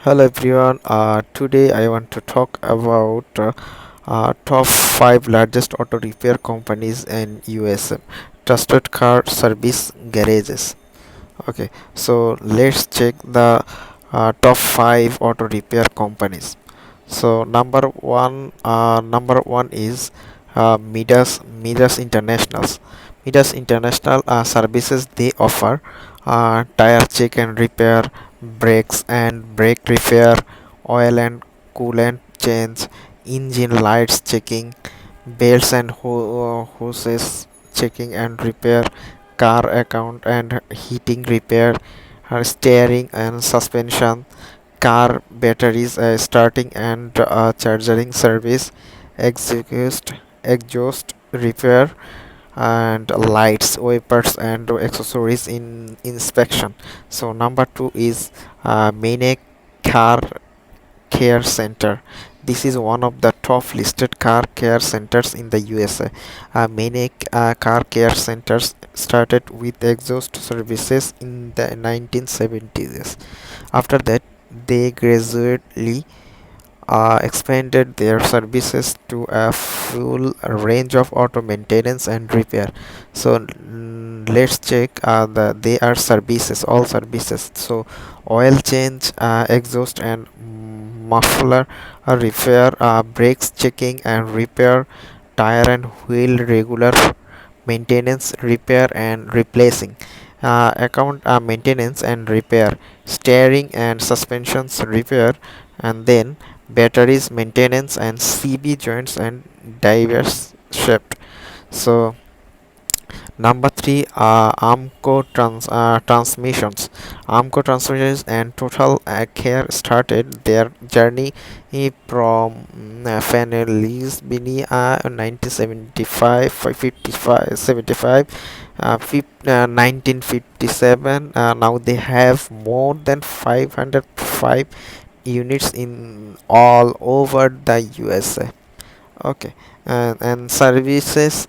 Hello everyone. Today I want to talk about top 5 largest auto repair companies in USA. Trusted car service garages. Okay, so let's check the top 5 auto repair companies. So number one is Midas Internationals. Midas International services they offer tire check and repair, brakes and brake repair, oil and coolant change, engine lights checking, belts and hoses checking and repair, car account and heating repair, steering and suspension, car batteries starting and charging service, exhaust repair, and lights, wipers and accessories in inspection. So number two is Maine Car Care Center. This is one of the top listed car care centers in the USA. Many car care centers started with exhaust services in the 1970s. After that, they gradually expanded their services to a full range of auto maintenance and repair. So let's check they are services, all services. So oil change, exhaust and muffler repair, brakes checking and repair, tire and wheel regular maintenance, repair and replacing, account maintenance and repair, steering and suspensions repair, and then batteries maintenance and CB joints and diverse shift. So number three, Transmissions. Amco Transmissions and Total Care started their journey from Fenellis Bini 1975, 55, 75, 1957. Now they have more than 505 units in all over the USA. Okay, and services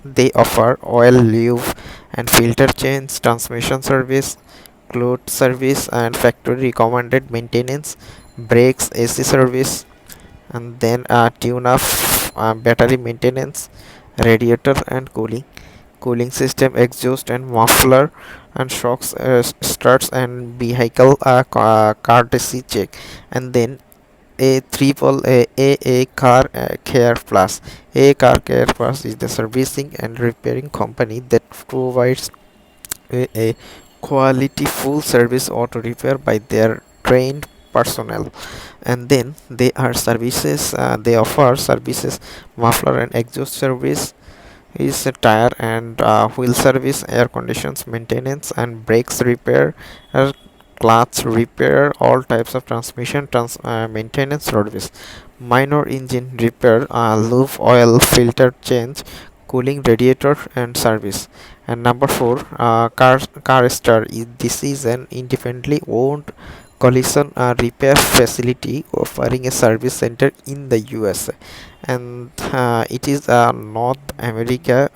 they offer oil lube and filter change, transmission service, cloth service and factory recommended maintenance, brakes, AC service, and then tune up, battery maintenance, radiator and cooling system, exhaust and muffler and shocks, struts and vehicle courtesy check. And then a triple a car care plus. A car care plus is the servicing and repairing company that provides a quality full service auto repair by their trained personnel. And then they offer services, muffler and exhaust service, is a tire and wheel service, air conditions maintenance and brakes repair, clutch repair, all types of transmission maintenance service, minor engine repair, lube oil filter change, cooling radiator and service. And number four, car star this is an independently owned collision repair facility offering a service center in the USA, and it is North America,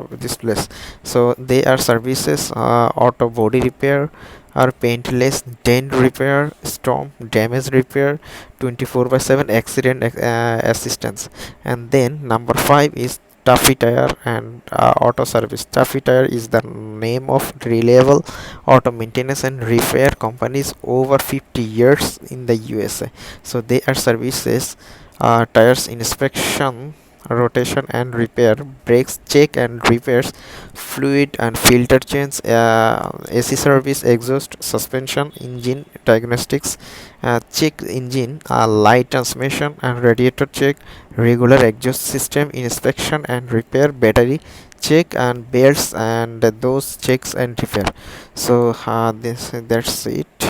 this place. So they are services, auto body repair or paintless dent repair, storm damage repair, 24 by 7 accident assistance. And then number 5 is Tuffy Tire and Auto Service. Tuffy Tire is the name of reliable auto maintenance and repair companies over 50 years in the USA. So they are services, tires inspection, rotation and repair, brakes check and repairs, fluid and filter change, AC service, exhaust, suspension, engine diagnostics, check engine, light transmission and radiator check, regular exhaust system inspection and repair, battery check and belts and those checks and repair. So that's it.